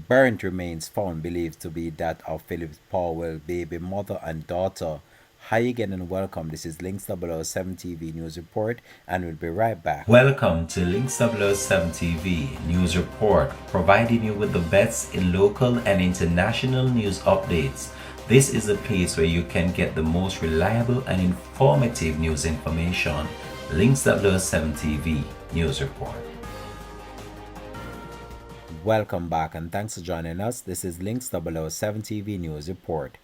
Burnt remains found believed to be that of Philip Paulwell baby mother and daughter. Hi again and welcome. This is Links 007 TV News Report and we'll be right back. Welcome to Links 007 TV News Report, providing you with the best in local and international news updates. This is a place where you can get the most reliable and informative news information. Links 007 TV News Report. Welcome back and thanks for joining us. This is Links 007 TV News Report.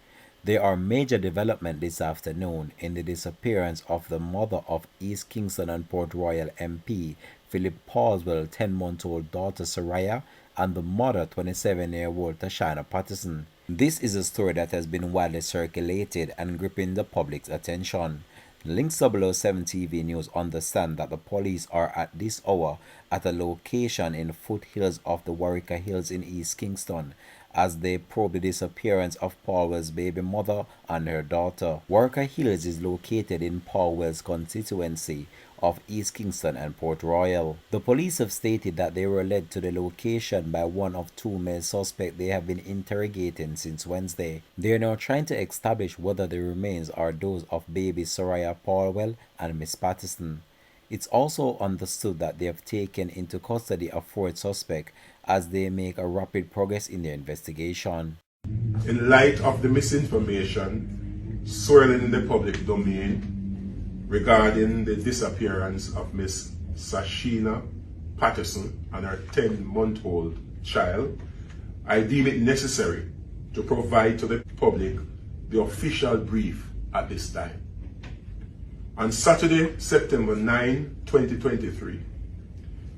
There are major developments this afternoon in the disappearance of the mother of East Kingston and Port Royal MP Philip Paulwell 10-month-old daughter Soraya and the mother 27-year-old Tashina Patterson. This is a story that has been widely circulated and gripping the public's attention. Links 007 TV News understand that the police are at this hour at a location in foothills of the Warwicker Hills in East Kingston as they probe the disappearance of Paulwell's baby mother and her daughter. Warwicker Hills is located in Paulwell's constituency of East Kingston and Port Royal. The police have stated that they were led to the location by one of two male suspects they have been interrogating since Wednesday. They are now trying to establish whether the remains are those of baby Soraya Paulwell and Miss Patterson. It's also understood that they have taken into custody a fourth suspect as they make a rapid progress in their investigation. In light of the misinformation swirling in the public domain regarding the disappearance of Miss Tashina Patterson and her 10-month-old child, I deem it necessary to provide to the public the official brief at this time. On Saturday, September 9, 2023,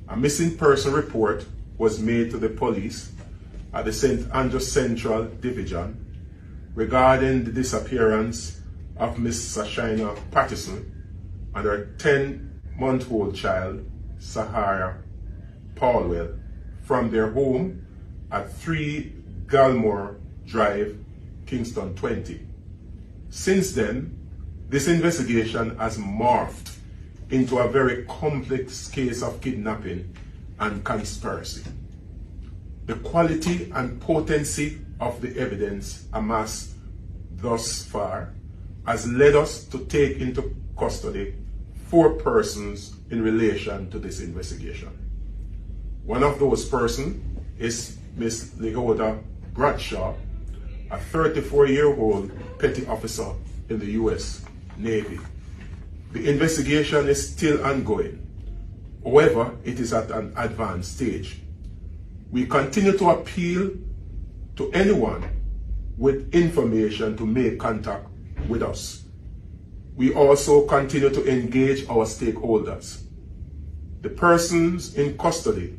a missing person report was made to the police at the St. Andrews Central Division regarding the disappearance of Miss Tashina Patterson and her 10-month-old child, Sahara Paulwell, from their home at 3 Galmore Drive, Kingston 20. Since then, this investigation has morphed into a very complex case of kidnapping and conspiracy. The quality and potency of the evidence amassed thus far has led us to take into custody 4 persons in relation to this investigation. One of those persons is Miss Lehoda Bradshaw, a 34-year-old petty officer in the U.S. Navy. The investigation is still ongoing. However, it is at an advanced stage. We continue to appeal to anyone with information to make contact with us. We also continue to engage our stakeholders. The persons in custody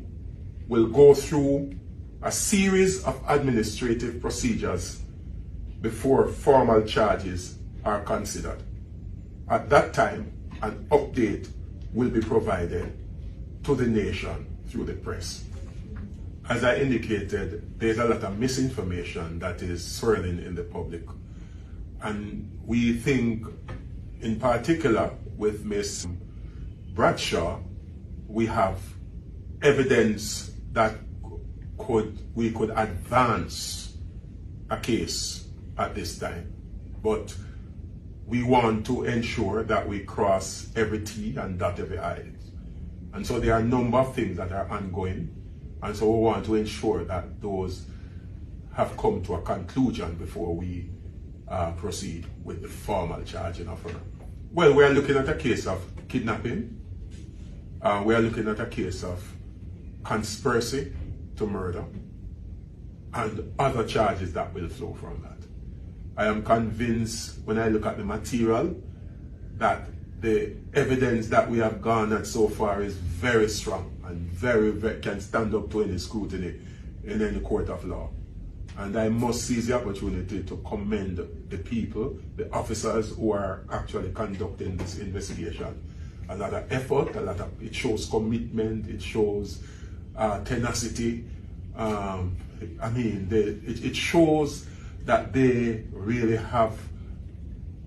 will go through a series of administrative procedures before formal charges are considered. At that time, an update will be provided to the nation through the press. As I indicated, there's a lot of misinformation that is swirling in the public. And we think, in particular with Miss Bradshaw, we have evidence that we could advance a case at this time. But we want to ensure that we cross every T and dot every I. And so there are a number of things that are ongoing. And so we want to ensure that those have come to a conclusion before we proceed with the formal charging of her. Well, we are looking at a case of kidnapping. We are looking at a case of conspiracy to murder and other charges that will flow from that. I am convinced when I look at the material that the evidence that we have garnered so far is very strong and very can stand up to any scrutiny in any court of law. And I must seize the opportunity to commend the people, the officers who are actually conducting this investigation. A lot of effort, it shows commitment, it shows tenacity. It shows that they really have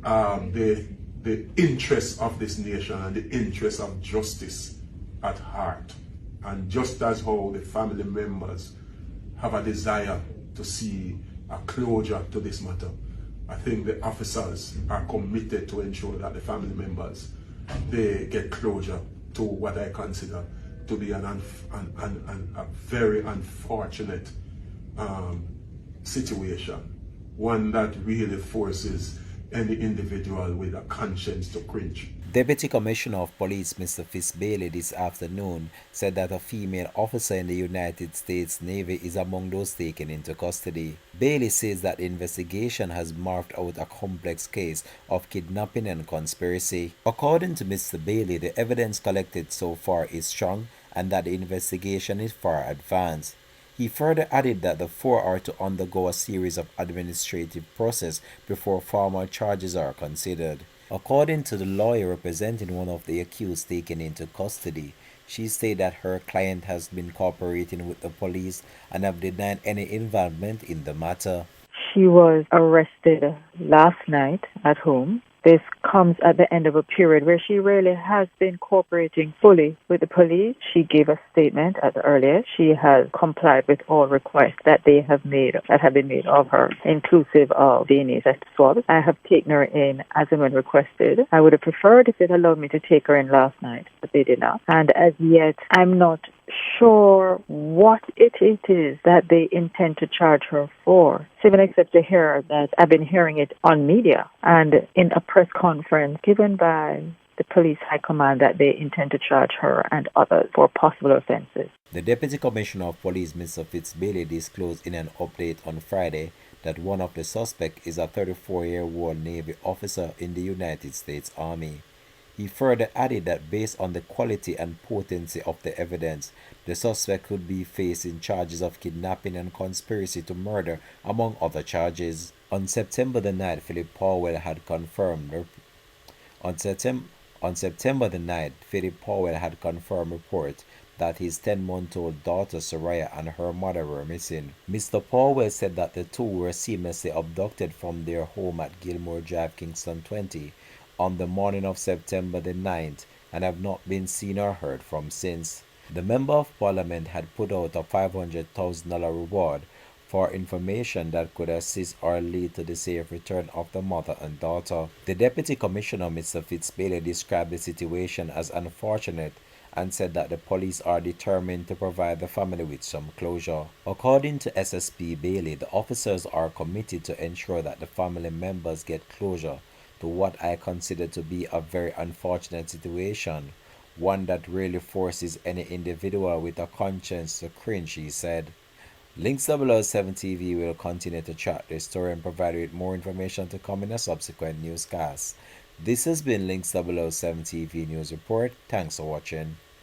the interests of this nation and the interests of justice at heart. And just as how the family members have a desire to see a closure to this matter. I think the officers are committed to ensure that the family members, they get closure to what I consider to be a very unfortunate situation, one that really forces any individual with a conscience to cringe. Deputy Commissioner of Police Mr. Fitz-Bailey this afternoon said that a female officer in the United States Navy is among those taken into custody. Bailey says that the investigation has morphed out a complex case of kidnapping and conspiracy. According to Mr. Bailey, the evidence collected so far is strong and that the investigation is far advanced. He further added that the four are to undergo a series of administrative process before formal charges are considered. According to the lawyer representing one of the accused taken into custody, she stated that her client has been cooperating with the police and have denied any involvement in the matter. She was arrested last night at home. This comes at the end of a period where she really has been cooperating fully with the police. She gave a statement as earlier. She has complied with all requests that have been made of her, inclusive of DNA test swabs. I have taken her in as and when requested. I would have preferred if it allowed me to take her in last night, but they did not. And as yet, I'm not sure what it is that they intend to charge her for. Even except to hear that I've been hearing it on media and in a press conference given by the police high command that they intend to charge her and others for possible offenses. The Deputy Commissioner of Police Mr. Fitz-Bailey disclosed in an update on Friday that one of the suspects is a 34-year-old Navy officer in the United States Army. He further added that based on the quality and potency of the evidence, the suspect could be facing charges of kidnapping and conspiracy to murder, among other charges. On September the 9th, Philip Paulwell had confirmed reports that his 10-month-old daughter Soraya and her mother were missing. Mr. Paulwell said that the two were seamlessly abducted from their home at Gilmore Drive, Kingston 20, on the morning of September the 9th and have not been seen or heard from since. The Member of Parliament had put out a $500,000 reward for information that could assist or lead to the safe return of the mother and daughter. The Deputy Commissioner Mr. Fitz-Bailey described the situation as unfortunate and said that the police are determined to provide the family with some closure. According to SSP Bailey, the officers are committed to ensure that the family members get closure to what I consider to be a very unfortunate situation, one that really forces any individual with a conscience to cringe, he said. Links 007 TV will continue to track this story and provide you with more information to come in a subsequent newscast. This has been Links 007 TV News Report. Thanks for watching.